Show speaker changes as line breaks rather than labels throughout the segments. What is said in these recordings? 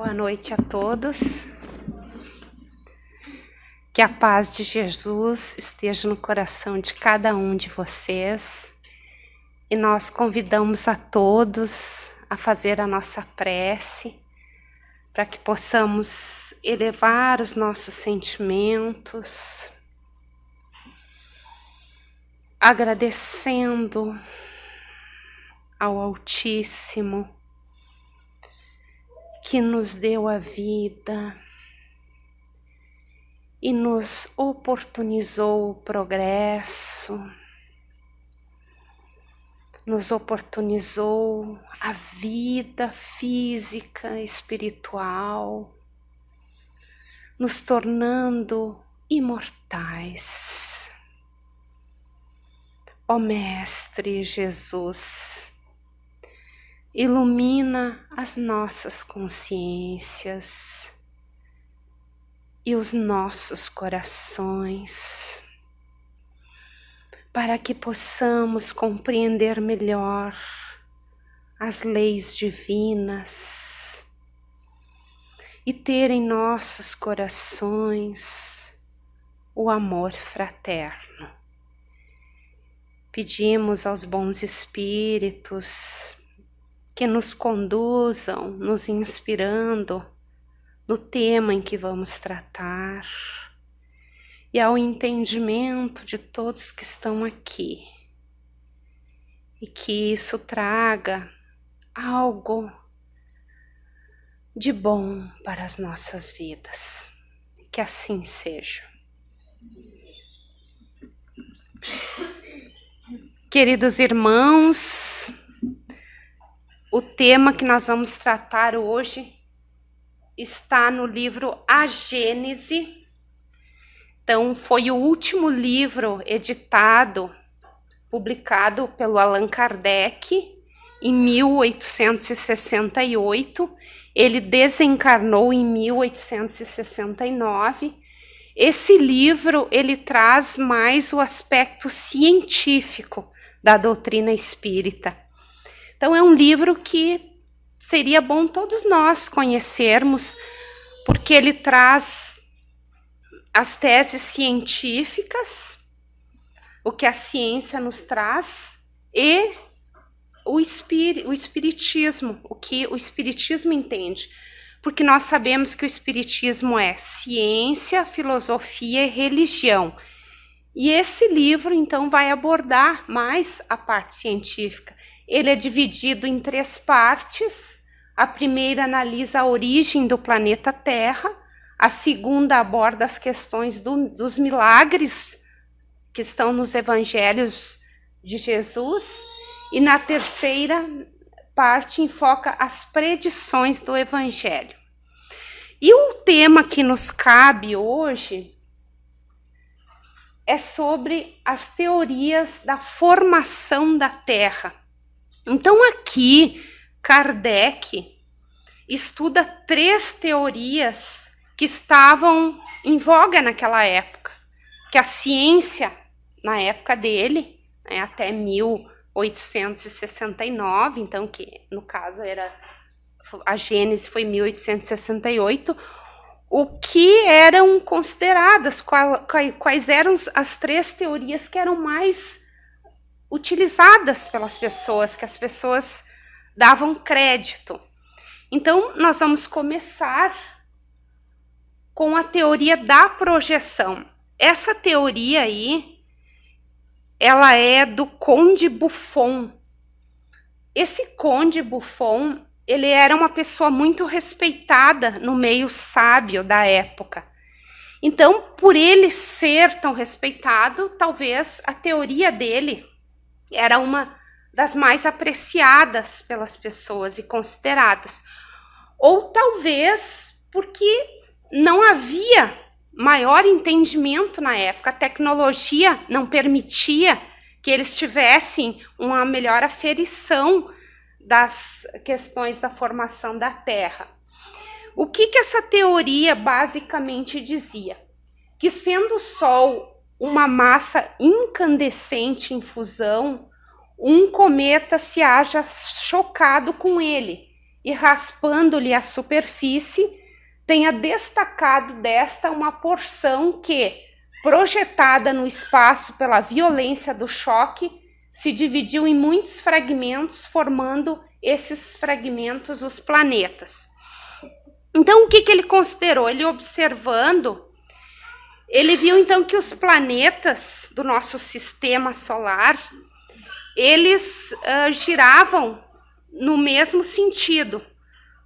Boa noite a todos. Que a paz de Jesus esteja no coração de cada um de vocês. E nós convidamos a todos a fazer a nossa prece, para que possamos elevar os nossos sentimentos, agradecendo ao Altíssimo, que nos deu a vida e nos oportunizou o progresso, nos oportunizou a vida física, espiritual, nos tornando imortais. Ó Mestre Jesus, ilumina as nossas consciências e os nossos corações, para que possamos compreender melhor as leis divinas e ter em nossos corações o amor fraterno. Pedimos aos bons espíritos que nos conduzam, nos inspirando no tema em que vamos tratar e ao entendimento de todos que estão aqui, e que isso traga algo de bom para as nossas vidas. Que assim seja. Queridos irmãos, o tema que nós vamos tratar hoje está no livro A Gênese. Então, foi o último livro editado, publicado pelo Allan Kardec em 1868. Ele desencarnou em 1869. Esse livro, ele traz mais o aspecto científico da doutrina espírita. Então, é um livro que seria bom todos nós conhecermos, porque ele traz as teses científicas, o que a ciência nos traz, e o espiritismo, o que o espiritismo entende. Porque nós sabemos que o espiritismo é ciência, filosofia e religião. E esse livro, então, vai abordar mais a parte científica. Ele é dividido em 3 partes. A primeira analisa a origem do planeta Terra. A segunda aborda as questões dos milagres que estão nos evangelhos de Jesus. E na terceira parte enfoca as predições do evangelho. E o tema que nos cabe hoje é sobre as teorias da formação da Terra. Então aqui, Kardec estuda 3 teorias que estavam em voga naquela época, que a ciência, na época dele, né, até 1869, então que no caso era, a Gênese foi 1868, o que eram consideradas, quais eram as 3 teorias que eram mais utilizadas pelas pessoas, que as pessoas davam crédito. Então, nós vamos começar com a teoria da projeção. Essa teoria aí, ela é do Conde Buffon. Esse Conde Buffon, ele era uma pessoa muito respeitada no meio sábio da época. Então, por ele ser tão respeitado, talvez a teoria dele era uma das mais apreciadas pelas pessoas e consideradas. Ou talvez porque não havia maior entendimento na época, a tecnologia não permitia que eles tivessem uma melhor aferição das questões da formação da Terra. O que essa teoria basicamente dizia? Que sendo o Sol uma massa incandescente em fusão, um cometa se haja chocado com ele e raspando-lhe a superfície, tenha destacado desta uma porção que, projetada no espaço pela violência do choque, se dividiu em muitos fragmentos, formando esses fragmentos os planetas. Então, o que ele considerou? Ele observando, ele viu então que os planetas do nosso sistema solar, eles giravam no mesmo sentido,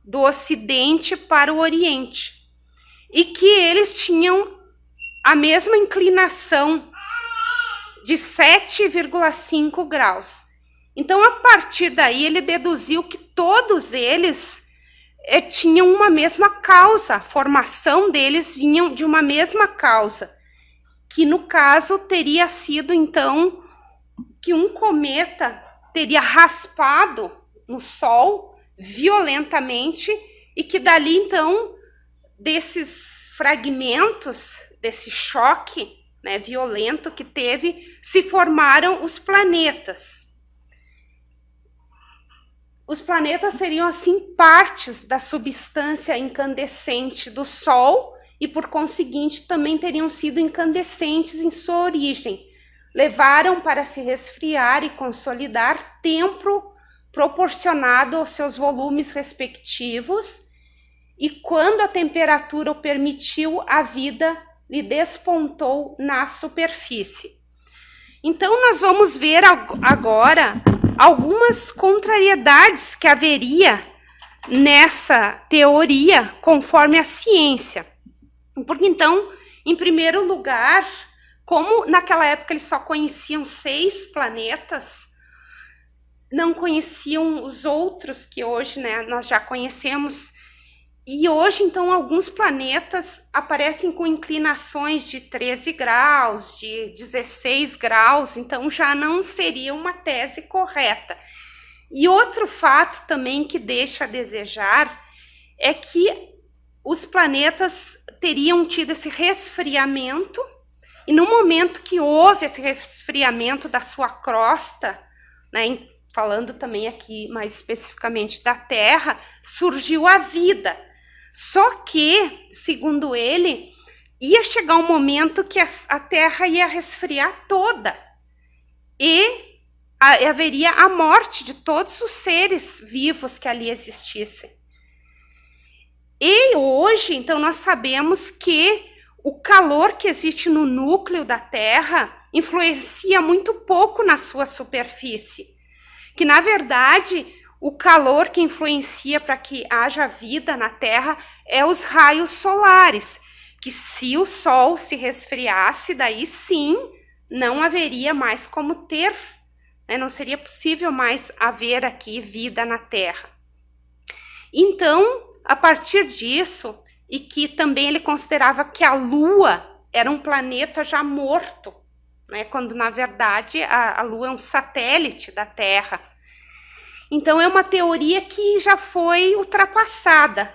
do Ocidente para o Oriente, e que eles tinham a mesma inclinação de 7,5 graus. Então, a partir daí, ele deduziu que todos eles tinham uma mesma causa, a formação deles vinham de uma mesma causa, que no caso teria sido, então, que um cometa teria raspado no Sol violentamente e que dali, então, desses fragmentos, desse choque, né, violento que teve, se formaram os planetas. Os planetas seriam, assim, partes da substância incandescente do Sol e, por conseguinte, também teriam sido incandescentes em sua origem. Levaram para se resfriar e consolidar tempo proporcionado aos seus volumes respectivos e, quando a temperatura o permitiu, a vida lhe despontou na superfície. Então, nós vamos ver agora algumas contrariedades que haveria nessa teoria conforme a ciência. Porque então, em primeiro lugar, como naquela época eles só conheciam 6 planetas, não conheciam os outros que hoje, né, nós já conhecemos, e hoje então alguns planetas aparecem com inclinações de 13 graus, de 16 graus, então já não seria uma tese correta. E outro fato também que deixa a desejar é que os planetas teriam tido esse resfriamento, e no momento que houve esse resfriamento da sua crosta, né, falando também aqui mais especificamente da Terra, surgiu a vida. Só que, segundo ele, ia chegar um momento que a Terra ia resfriar toda e haveria a morte de todos os seres vivos que ali existissem. E hoje, então, nós sabemos que o calor que existe no núcleo da Terra influencia muito pouco na sua superfície. Que, na verdade, o calor que influencia para que haja vida na Terra é os raios solares, que se o Sol se resfriasse, daí sim, não haveria mais como ter, né? Não seria possível mais haver aqui vida na Terra. Então, a partir disso, e que também ele considerava que a Lua era um planeta já morto, né? Quando na verdade a Lua é um satélite da Terra. Então é uma teoria que já foi ultrapassada,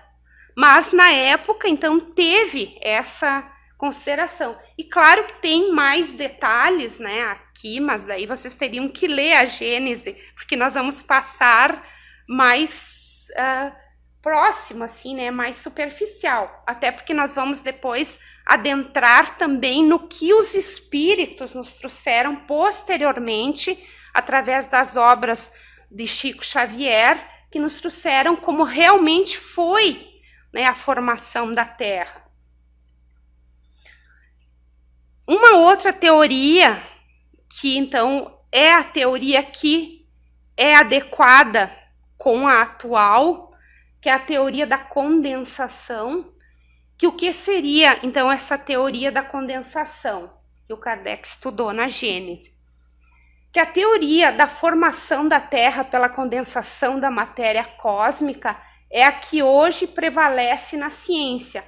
mas na época então teve essa consideração. E claro que tem mais detalhes, né, aqui, mas daí vocês teriam que ler a Gênese, porque nós vamos passar mais próximo, assim, né, mais superficial, até porque nós vamos depois adentrar também no que os espíritos nos trouxeram posteriormente, através das obras de Chico Xavier, que nos trouxeram como realmente foi, né, a formação da Terra. Uma outra teoria, que então é a teoria que é adequada com a atual, que é a teoria da condensação, que o que seria então essa teoria da condensação, que o Kardec estudou na Gênese? Que a teoria da formação da Terra pela condensação da matéria cósmica é a que hoje prevalece na ciência,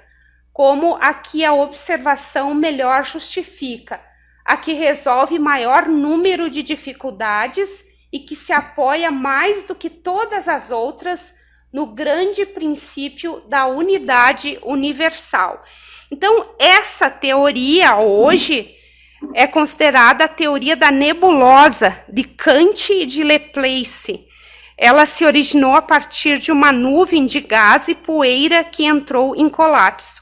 como a que a observação melhor justifica, a que resolve maior número de dificuldades e que se apoia mais do que todas as outras no grande princípio da unidade universal. Então, essa teoria hoje é considerada a teoria da nebulosa de Kant e de Laplace. ela se originou a partir de uma nuvem de gás e poeira que entrou em colapso.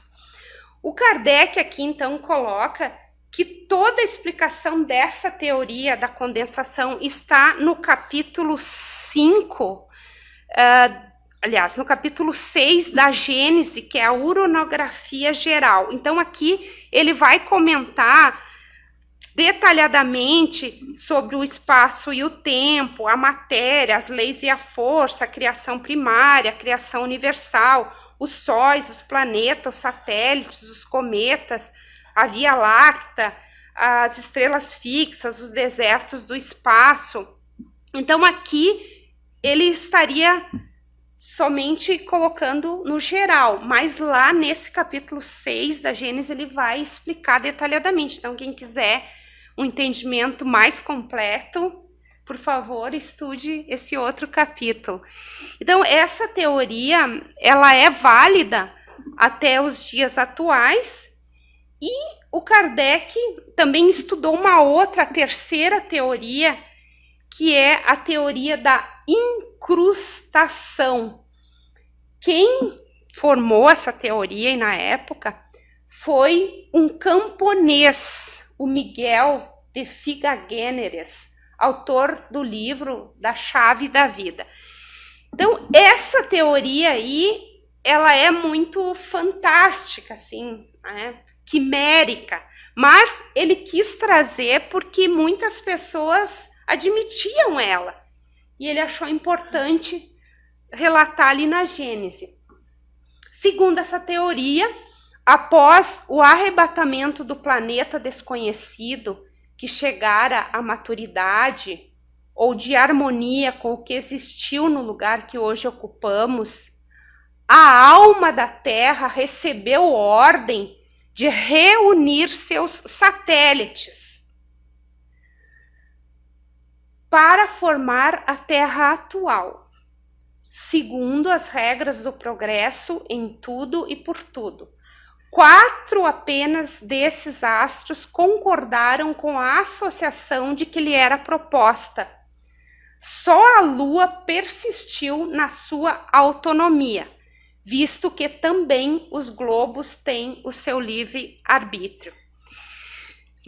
O Kardec aqui, então, coloca que toda a explicação dessa teoria da condensação está no capítulo 5, aliás, no capítulo 6 da Gênese, que é a uranografia geral. Então, aqui ele vai comentar detalhadamente sobre o espaço e o tempo, a matéria, as leis e a força, a criação primária, a criação universal, os sóis, os planetas, os satélites, os cometas, a Via Láctea, as estrelas fixas, os desertos do espaço. Então, aqui ele estaria somente colocando no geral, mas lá nesse capítulo 6 da Gênesis ele vai explicar detalhadamente. Então, quem quiser um entendimento mais completo, por favor, estude esse outro capítulo. Então, essa teoria, ela é válida até os dias atuais, e o Kardec também estudou uma outra, terceira teoria, que é a teoria da incrustação. Quem formou essa teoria na época foi um camponês, o Miguel de Figagueneres, autor do livro Da Chave da Vida. Então, essa teoria aí, ela é muito fantástica, assim, né? Quimérica, mas ele quis trazer porque muitas pessoas admitiam ela, e ele achou importante relatar ali na Gênese. Segundo essa teoria, após o arrebatamento do planeta desconhecido, que chegara à maturidade ou de harmonia com o que existiu no lugar que hoje ocupamos, a alma da Terra recebeu ordem de reunir seus satélites para formar a Terra atual, segundo as regras do progresso em tudo e por tudo. 4 apenas desses astros concordaram com a associação de que lhe era proposta. Só a Lua persistiu na sua autonomia, visto que também os globos têm o seu livre-arbítrio.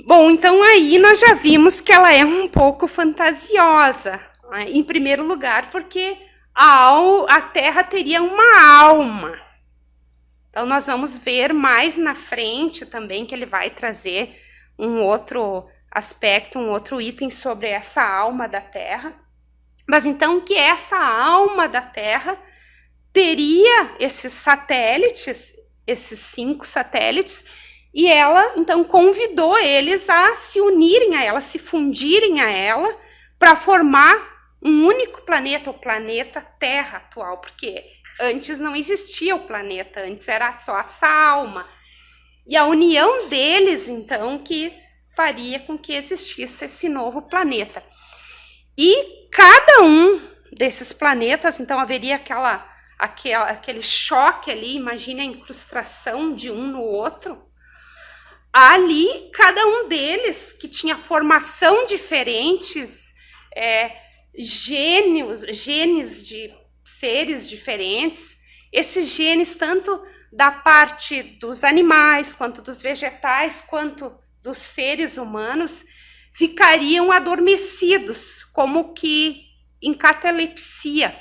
Bom, então aí nós já vimos que ela é um pouco fantasiosa, né? Em primeiro lugar, porque a Terra teria uma alma. Então, nós vamos ver mais na frente também que ele vai trazer um outro aspecto, um outro item sobre essa alma da Terra. Mas então que essa alma da Terra teria esses satélites, esses 5 satélites, e ela então convidou eles a se unirem a ela, se fundirem a ela, para formar um único planeta, o planeta Terra atual, porque antes não existia o planeta, antes era só essa alma. E a união deles, então, que faria com que existisse esse novo planeta. E cada um desses planetas, então, haveria aquele choque ali, imagine a incrustação de um no outro. Ali, cada um deles, que tinha formação diferentes, genes de seres diferentes, esses genes tanto da parte dos animais, quanto dos vegetais, quanto dos seres humanos, ficariam adormecidos, como que em catalepsia.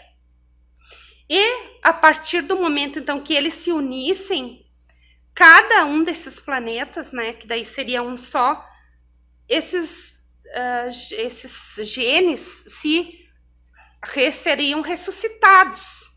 E a partir do momento então que eles se unissem, cada um desses planetas, né, que daí seria um só, esses genes seriam ressuscitados.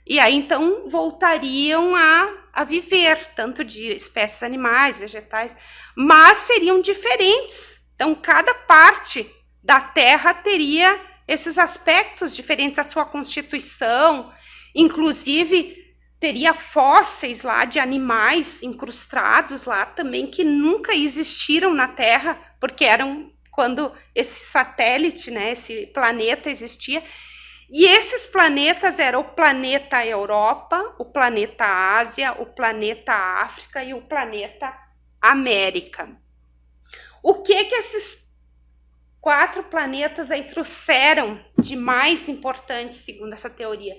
E aí, então, voltariam a viver, tanto de espécies animais, vegetais, mas seriam diferentes. Então, cada parte da Terra teria esses aspectos diferentes, a sua constituição, inclusive teria fósseis lá de animais incrustados lá também, que nunca existiram na Terra, porque eram quando esse satélite, né, esse planeta existia. E esses planetas eram o planeta Europa, o planeta Ásia, o planeta África e o planeta América. O que esses 4 planetas aí trouxeram de mais importante, segundo essa teoria,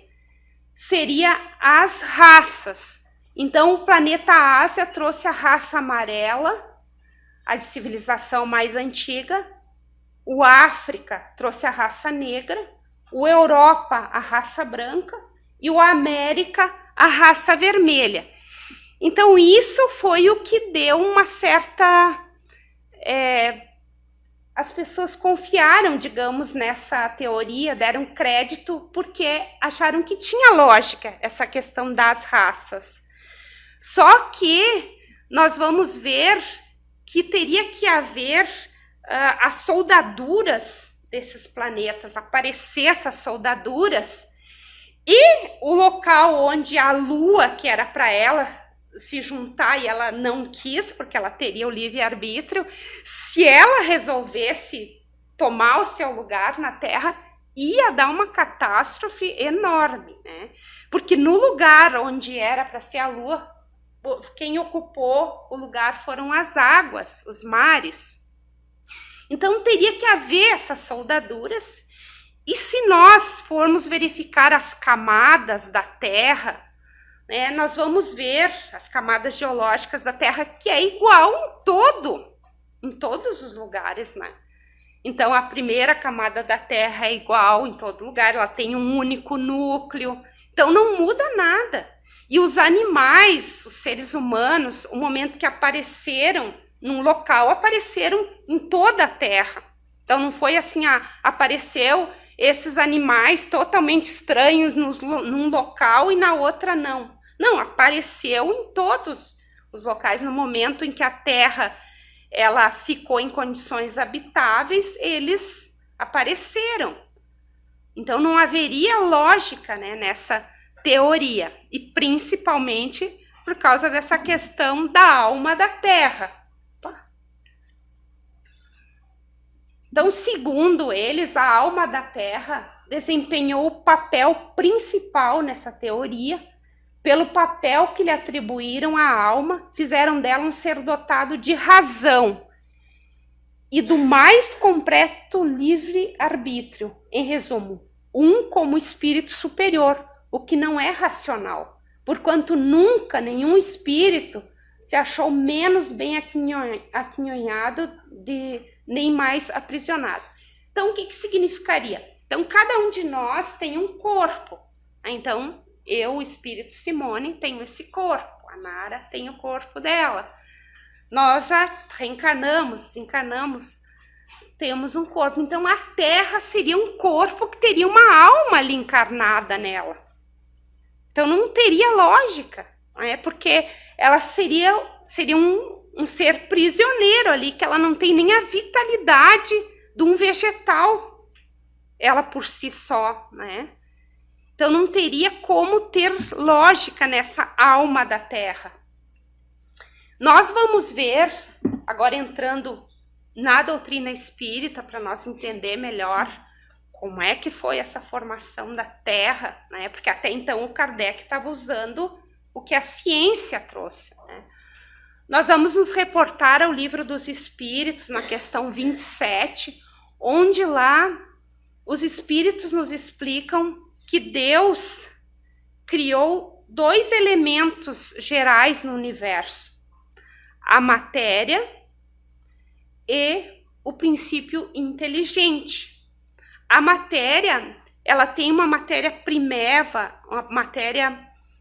seria as raças. Então, o planeta Ásia trouxe a raça amarela, a de civilização mais antiga, o África trouxe a raça negra, o Europa, a raça branca, e o América, a raça vermelha. Então, isso foi o que deu uma certa... as pessoas confiaram, digamos, nessa teoria, deram crédito, porque acharam que tinha lógica essa questão das raças. Só que nós vamos ver que teria que haver as soldaduras desses planetas, aparecer essas soldaduras, e o local onde a Lua, que era para ela se juntar, e ela não quis, porque ela teria o livre-arbítrio, se ela resolvesse tomar o seu lugar na Terra, ia dar uma catástrofe enorme, né? Porque no lugar onde era para ser a Lua, quem ocupou o lugar foram as águas, os mares. Então teria que haver essas soldaduras, e se nós formos verificar as camadas da Terra, né, nós vamos ver as camadas geológicas da Terra, que é igual em todos os lugares, né? Então, a primeira camada da Terra é igual em todo lugar, ela tem um único núcleo, então não muda nada. E os animais, os seres humanos, o momento que apareceram num local, apareceram em toda a Terra. Então, não foi assim, apareceu esses animais totalmente estranhos num local e na outra não. Não, apareceu em todos os locais. No momento em que a Terra ela ficou em condições habitáveis, eles apareceram. Então, não haveria lógica, né, nessa teoria. E principalmente por causa dessa questão da alma da Terra. Então, segundo eles, a alma da Terra desempenhou o papel principal nessa teoria, pelo papel que lhe atribuíram à alma, fizeram dela um ser dotado de razão e do mais completo livre-arbítrio. Em resumo, como espírito superior, o que não é racional, porquanto nunca nenhum espírito se achou menos bem aquinhoado nem mais aprisionado. Então, o que significaria? Então, cada um de nós tem um corpo. Então, eu, o espírito Simone, tenho esse corpo. A Nara tem o corpo dela. Nós já reencarnamos, desencarnamos, temos um corpo. Então, a Terra seria um corpo que teria uma alma ali encarnada nela. Então, não teria lógica, né? Porque ela seria um ser prisioneiro ali, que ela não tem nem a vitalidade de um vegetal, ela por si só, né? Então não teria como ter lógica nessa alma da Terra. Nós vamos ver, agora entrando na doutrina espírita, para nós entender melhor como é que foi essa formação da Terra, né? Porque até então o Kardec estava usando o que a ciência trouxe, né? Nós vamos nos reportar ao Livro dos Espíritos, na questão 27, onde lá os Espíritos nos explicam que Deus criou 2 elementos gerais no universo: a matéria e o princípio inteligente. A matéria, ela tem uma matéria primeva, uma matéria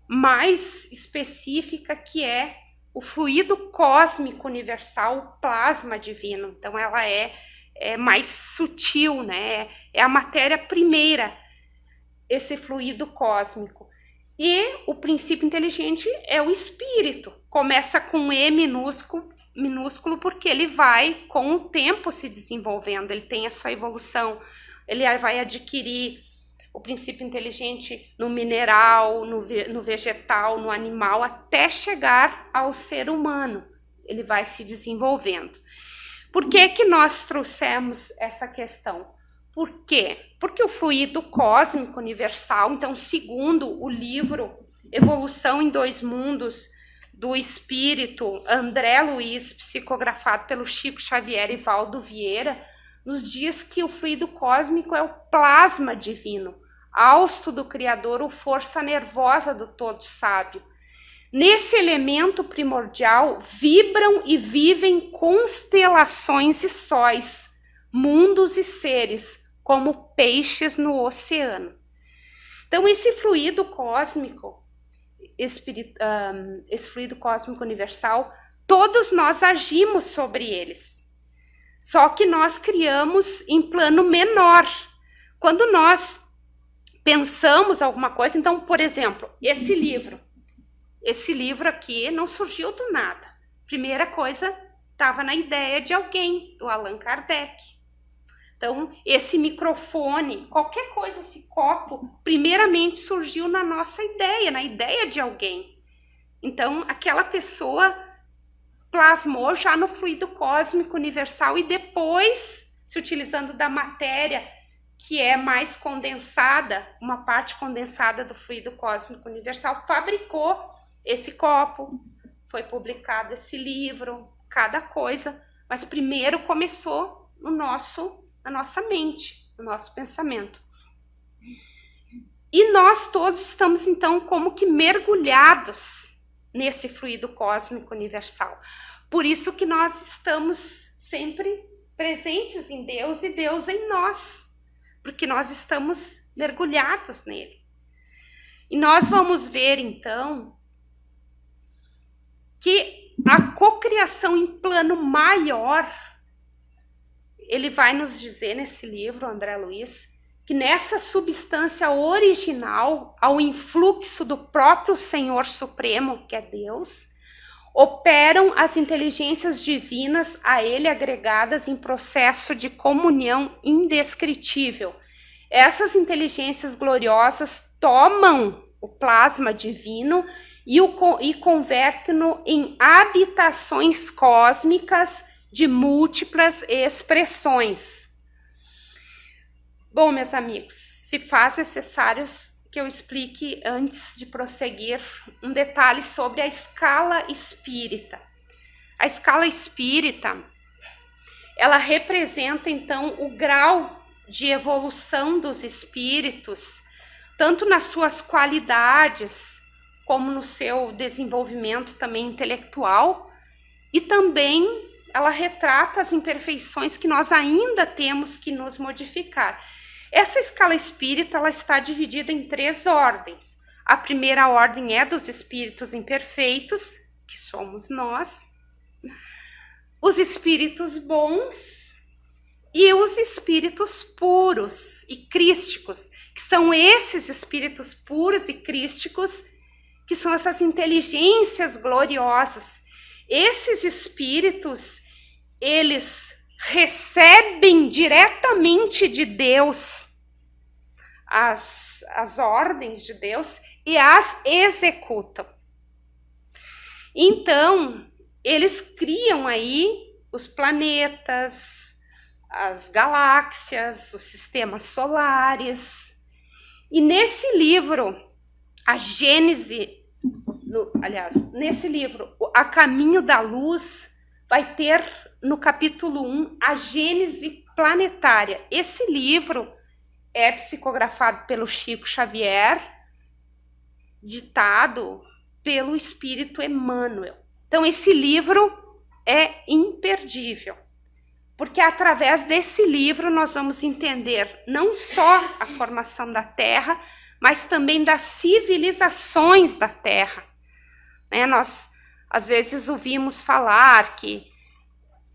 mais específica, que é o fluido cósmico universal, o plasma divino. Então, ela é mais sutil, né? É a matéria primeira, esse fluido cósmico. E o princípio inteligente é o espírito. Começa com E minúsculo, porque ele vai, com o tempo, se desenvolvendo. Ele tem a sua evolução. Ele vai adquirir o princípio inteligente no mineral, no vegetal, no animal, até chegar ao ser humano. Ele vai se desenvolvendo. Por que que nós trouxemos essa questão? Por quê? Porque o fluido cósmico universal, então, segundo o livro Evolução em 2 Mundos, do espírito André Luiz, psicografado pelo Chico Xavier e Valdo Vieira, nos diz que o fluido cósmico é o plasma divino, hausto do Criador, ou força nervosa do Todo Sábio. Nesse elemento primordial vibram e vivem constelações e sóis, mundos e seres, como peixes no oceano. Então, esse fluido cósmico, esse fluido cósmico universal, todos nós agimos sobre eles. Só que nós criamos em plano menor. Quando nós pensamos alguma coisa, então, por exemplo, esse livro aqui não surgiu do nada. Primeira coisa, estava na ideia de alguém, do Allan Kardec. Então, esse microfone, qualquer coisa, esse copo, primeiramente surgiu na nossa ideia, na ideia de alguém. Então, aquela pessoa plasmou já no fluido cósmico universal e depois, se utilizando da matéria que é mais condensada, uma parte condensada do fluido cósmico universal, fabricou esse copo, foi publicado esse livro, cada coisa, mas primeiro começou na nossa mente, no nosso pensamento. E nós todos estamos, então, como que mergulhados nesse fluido cósmico universal. Por isso que nós estamos sempre presentes em Deus e Deus em nós, porque nós estamos mergulhados nele. E nós vamos ver, então, que a cocriação em plano maior, ele vai nos dizer nesse livro, André Luiz, que nessa substância original, ao influxo do próprio Senhor Supremo, que é Deus, operam as inteligências divinas a ele agregadas em processo de comunhão indescritível. Essas inteligências gloriosas tomam o plasma divino e convertem-no em habitações cósmicas de múltiplas expressões. Bom, meus amigos, se faz necessário que eu explique, antes de prosseguir, um detalhe sobre a escala espírita. A escala espírita, ela representa, então, o grau de evolução dos espíritos, tanto nas suas qualidades, como no seu desenvolvimento também intelectual, e também ela retrata as imperfeições que nós ainda temos que nos modificar. Essa escala espírita, ela está dividida em 3 ordens. A primeira ordem é dos espíritos imperfeitos, que somos nós, os espíritos bons e os espíritos puros e crísticos, que são esses espíritos puros e crísticos, que são essas inteligências gloriosas. Esses espíritos, eles recebem diretamente de Deus as ordens de Deus e as executam. Então, eles criam aí os planetas, as galáxias, os sistemas solares. E nesse livro, a Gênese, nesse livro, A Caminho da Luz, vai ter no capítulo 1 a Gênese planetária. Esse livro é psicografado pelo Chico Xavier, ditado pelo Espírito Emmanuel. Então, esse livro é imperdível, porque através desse livro nós vamos entender não só a formação da Terra, mas também das civilizações da Terra. Nós, às vezes, ouvimos falar que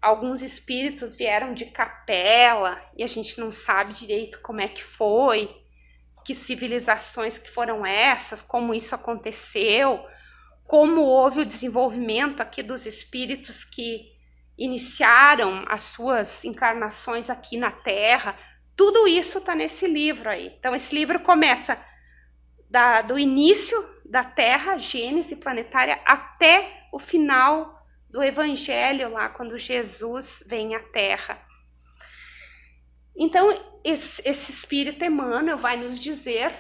alguns espíritos vieram de Capela e a gente não sabe direito como é que foi, que civilizações que foram essas, como isso aconteceu, como houve o desenvolvimento aqui dos espíritos que iniciaram as suas encarnações aqui na Terra. Tudo isso está nesse livro aí. Então, esse livro começa do início da Terra, Gênese planetária, até o final do Evangelho, lá quando Jesus vem à Terra. Então, esse Espírito Emmanuel vai nos dizer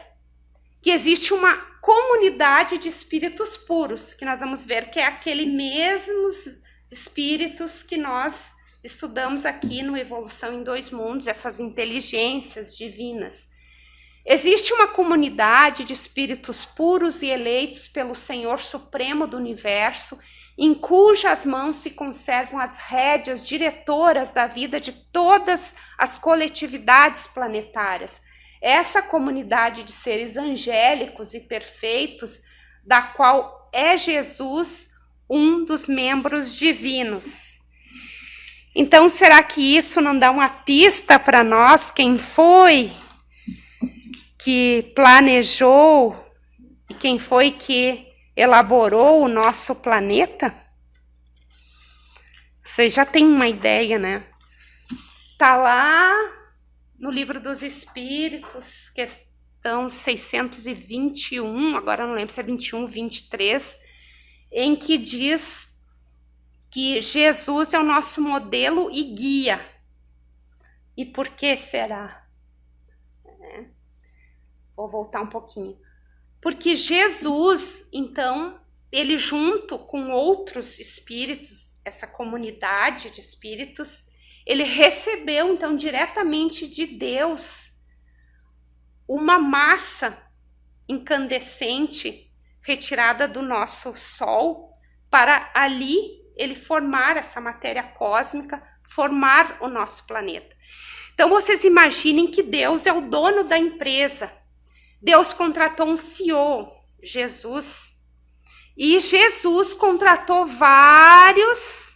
que existe uma comunidade de espíritos puros, que nós vamos ver que é aquele mesmos espíritos que nós estudamos aqui no Evolução em Dois Mundos, essas inteligências divinas. Existe uma comunidade de espíritos puros e eleitos pelo Senhor Supremo do Universo, em cujas mãos se conservam as rédeas diretoras da vida de todas as coletividades planetárias. Essa comunidade de seres angélicos e perfeitos, da qual é Jesus um dos membros divinos. Então, será que isso não dá uma pista para nós? Quem foi que planejou e quem foi que elaborou o nosso planeta? Você já tem uma ideia, né? Tá lá no Livro dos Espíritos, questão 621, agora não lembro se é 21, 23, em que diz que Jesus é o nosso modelo e guia. E por que será? Vou voltar um pouquinho. Porque Jesus, então, ele junto com outros espíritos, essa comunidade de espíritos, ele recebeu, então, diretamente de Deus uma massa incandescente retirada do nosso Sol, para ali ele formar essa matéria cósmica, formar o nosso planeta. Então, vocês imaginem que Deus é o dono da empresa. Deus contratou um CEO, Jesus, e Jesus contratou vários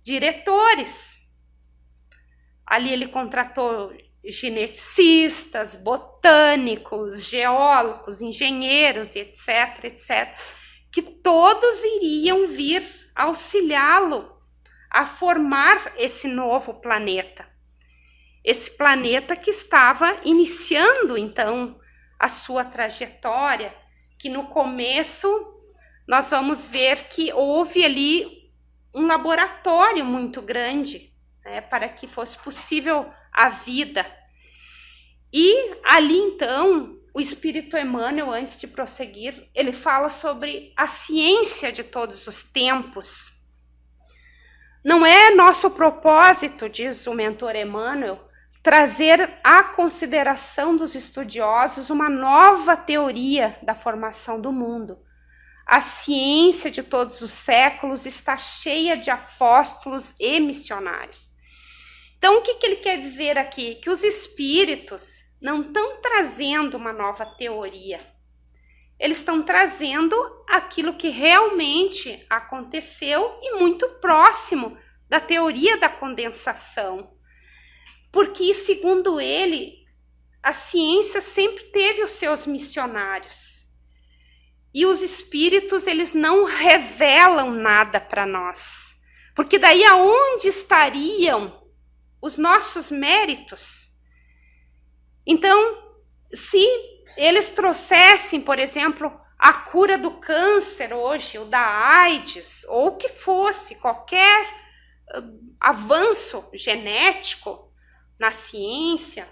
diretores. Ali ele contratou geneticistas, botânicos, geólogos, engenheiros, etc, etc, que todos iriam vir auxiliá-lo a formar esse novo planeta. Esse planeta que estava iniciando, então, a sua trajetória, que no começo nós vamos ver que houve ali um laboratório muito grande, né, para que fosse possível a vida. E ali então, o Espírito Emmanuel, antes de prosseguir, ele fala sobre a ciência de todos os tempos. Não é nosso propósito, diz o mentor Emmanuel, trazer à consideração dos estudiosos uma nova teoria da formação do mundo. A ciência de todos os séculos está cheia de apóstolos e missionários. Então, o que ele quer dizer aqui? Que os espíritos não estão trazendo uma nova teoria. Eles estão trazendo aquilo que realmente aconteceu e muito próximo da teoria da condensação. Porque, segundo ele, a ciência sempre teve os seus missionários. E os espíritos, eles não revelam nada para nós. Porque daí aonde estariam os nossos méritos? Então, se eles trouxessem, por exemplo, a cura do câncer hoje, ou da AIDS, ou o que fosse, qualquer avanço genético na ciência,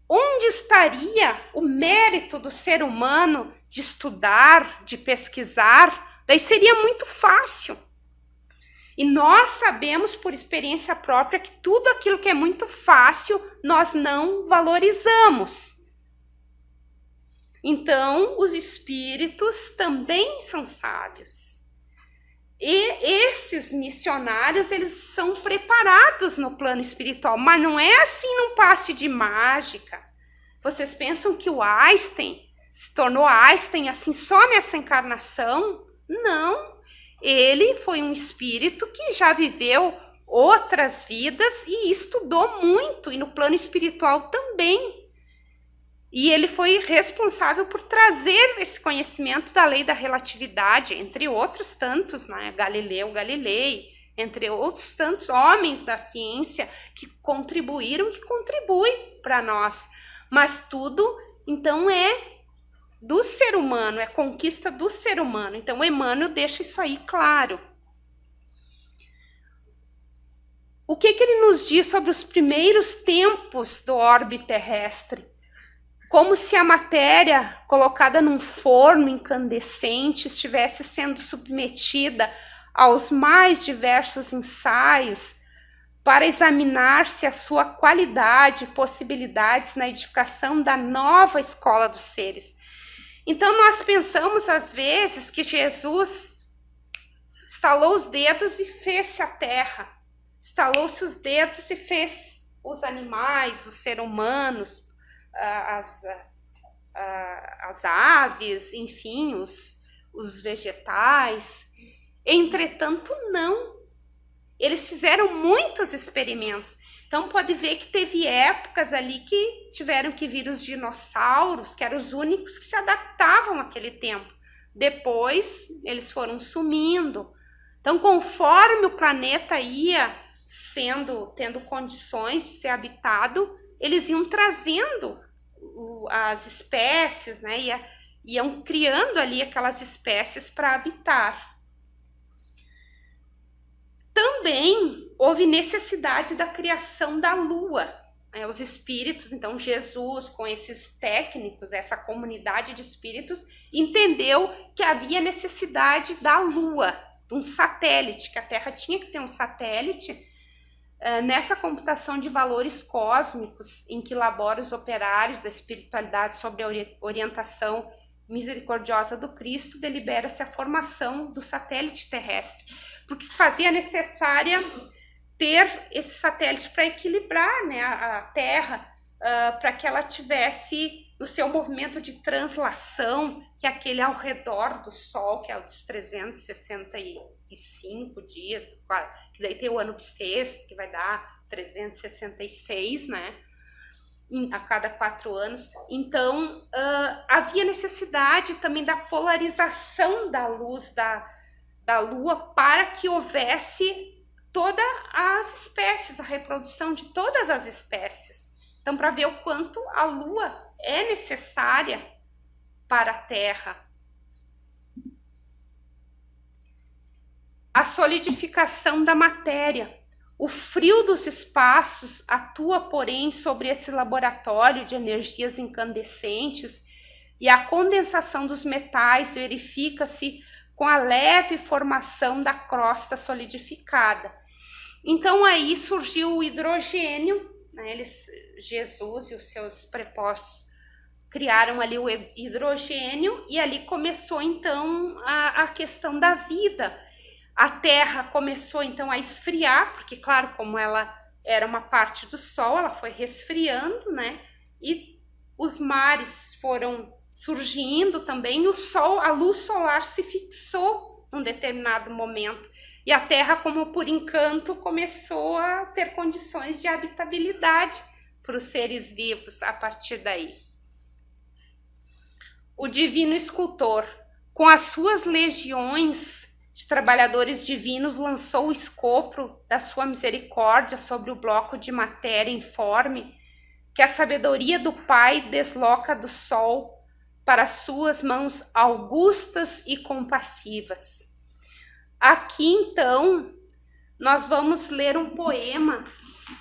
onde estaria o mérito do ser humano de estudar, de pesquisar? Daí seria muito fácil. E nós sabemos por experiência própria que tudo aquilo que é muito fácil, nós não valorizamos. Então, os espíritos também são sábios. E esses missionários, eles são preparados no plano espiritual, mas não é assim num passe de mágica. Vocês pensam que o Einstein se tornou Einstein assim só nessa encarnação? Não. Ele foi um espírito que já viveu outras vidas e estudou muito, e no plano espiritual também. E ele foi responsável por trazer esse conhecimento da lei da relatividade, entre outros tantos, né? Galileu Galilei, entre outros tantos homens da ciência que contribuíram e que contribuem para nós. Mas tudo, então, é do ser humano, é conquista do ser humano. Então, o Emmanuel deixa isso aí claro. O que ele nos diz sobre os primeiros tempos do orbe terrestre? Como se a matéria colocada num forno incandescente estivesse sendo submetida aos mais diversos ensaios, para examinar-se a sua qualidade e possibilidades na edificação da nova escola dos seres. Então nós pensamos às vezes que Jesus estalou os dedos e fez-se a terra, estalou-se os dedos e fez os animais, os seres humanos, as aves, enfim, os vegetais. Entretanto, não. Eles fizeram muitos experimentos. Então, pode ver que teve épocas ali que tiveram que vir os dinossauros, que eram os únicos que se adaptavam àquele tempo. Depois, eles foram sumindo. Então, conforme o planeta ia tendo condições de ser habitado, eles iam trazendo as espécies, né? Iam criando ali aquelas espécies para habitar. Também houve necessidade da criação da Lua. Os espíritos, então Jesus, com esses técnicos, essa comunidade de espíritos, entendeu que havia necessidade da Lua, de um satélite, que a Terra tinha que ter um satélite. Nessa computação de valores cósmicos, em que labora os operários da espiritualidade sobre a orientação misericordiosa do Cristo, delibera-se a formação do satélite terrestre, porque se fazia necessária ter esse satélite para equilibrar, né, a Terra, para que ela tivesse no seu movimento de translação, que é aquele ao redor do Sol, que é o dos 365 dias, que daí tem o ano bissexto, que vai dar 366, né, a cada 4 anos. Então, havia necessidade também da polarização da luz da Lua para que houvesse todas as espécies, a reprodução de todas as espécies. Então, para ver o quanto a Lua é necessária para a Terra. A solidificação da matéria. O frio dos espaços atua, porém, sobre esse laboratório de energias incandescentes e a condensação dos metais verifica-se com a leve formação da crosta solidificada. Então aí surgiu o hidrogênio, né? Jesus e os seus prepostos criaram ali o hidrogênio e ali começou então a questão da vida. A Terra começou então a esfriar, porque claro, como ela era uma parte do Sol, ela foi resfriando, né? E os mares foram surgindo também, o Sol, a luz solar se fixou num determinado momento e a Terra, como por encanto, começou a ter condições de habitabilidade para os seres vivos a partir daí. O divino escultor, com as suas legiões de trabalhadores divinos, lançou o escopro da sua misericórdia sobre o bloco de matéria informe que a sabedoria do Pai desloca do Sol para suas mãos augustas e compassivas. Aqui, então, nós vamos ler um poema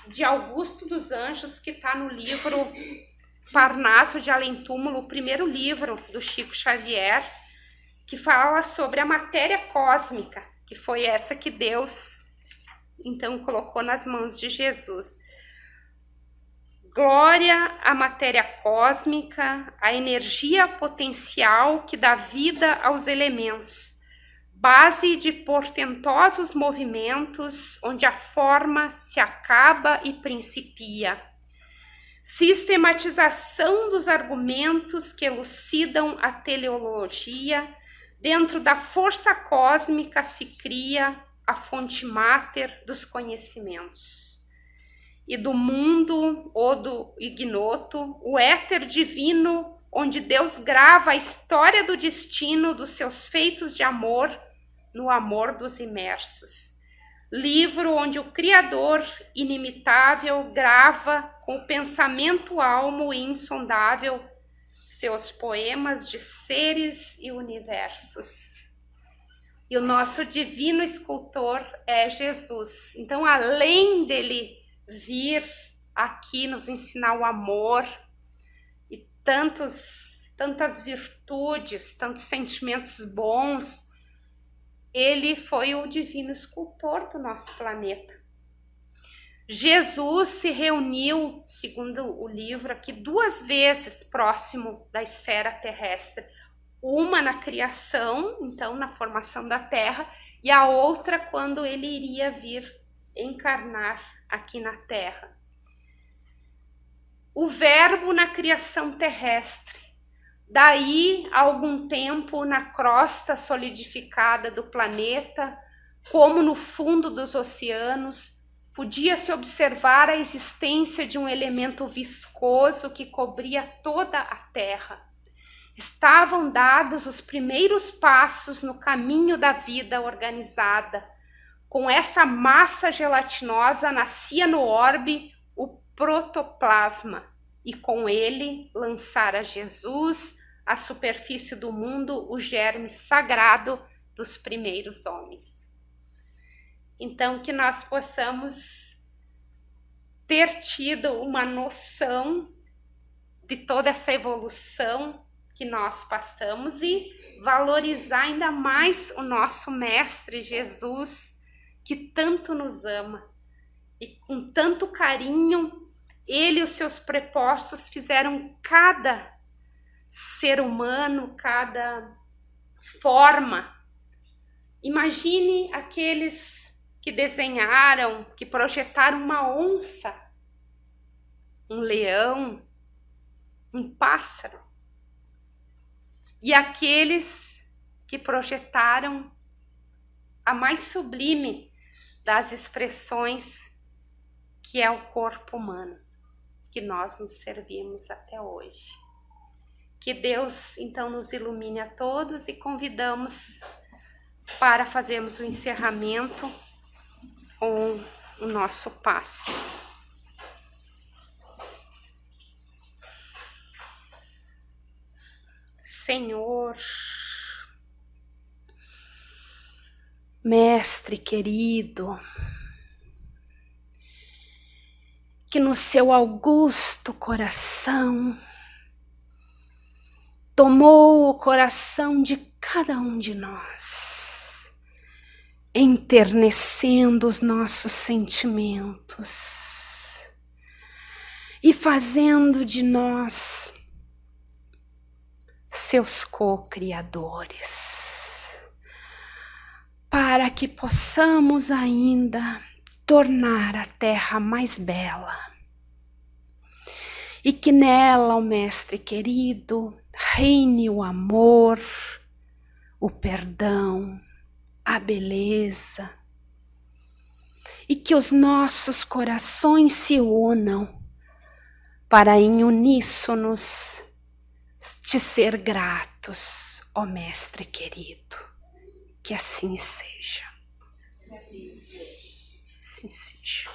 de Augusto dos Anjos, que está no livro Parnaso de Além Túmulo, o primeiro livro do Chico Xavier, que fala sobre a matéria cósmica, que foi essa que Deus, então, colocou nas mãos de Jesus. Glória à matéria cósmica, à energia potencial que dá vida aos elementos, base de portentosos movimentos, onde a forma se acaba e principia. Sistematização dos argumentos que elucidam a teleologia, dentro da força cósmica se cria a fonte máter dos conhecimentos. E do mundo ou do ignoto, o éter divino, onde Deus grava a história do destino dos seus feitos de amor no amor dos imersos. Livro onde o Criador inimitável grava com o pensamento almo e insondável seus poemas de seres e universos. E o nosso divino escultor é Jesus. Então, além dele vir aqui nos ensinar o amor e tantas virtudes, tantos sentimentos bons, ele foi o divino escultor do nosso planeta. Jesus se reuniu, segundo o livro aqui, 2 vezes próximo da esfera terrestre. Uma na criação, então na formação da Terra, e a outra quando ele iria vir encarnar aqui na Terra. O verbo na criação terrestre. Daí, há algum tempo, na crosta solidificada do planeta, como no fundo dos oceanos, podia-se observar a existência de um elemento viscoso que cobria toda a Terra. Estavam dados os primeiros passos no caminho da vida organizada. Com essa massa gelatinosa nascia no orbe o protoplasma, e com ele lançara Jesus à superfície do mundo o germe sagrado dos primeiros homens. Então, que nós possamos ter tido uma noção de toda essa evolução que nós passamos e valorizar ainda mais o nosso Mestre Jesus, que tanto nos ama. E com tanto carinho, ele e os seus prepostos fizeram cada ser humano, cada forma. Imagine aqueles que desenharam, que projetaram uma onça, um leão, um pássaro. E aqueles que projetaram a mais sublime das expressões, que é o corpo humano, que nós nos servimos até hoje. Que Deus, então, nos ilumine a todos e convidamos para fazermos o encerramento com o nosso passe. Senhor, Mestre querido, que no seu augusto coração tomou o coração de cada um de nós, enternecendo os nossos sentimentos e fazendo de nós seus co-criadores, para que possamos ainda tornar a terra mais bela e que nela, ó Mestre querido, reine o amor, o perdão, a beleza, e que os nossos corações se unam para em uníssonos te ser gratos, ó Mestre querido. Que assim seja. Assim seja.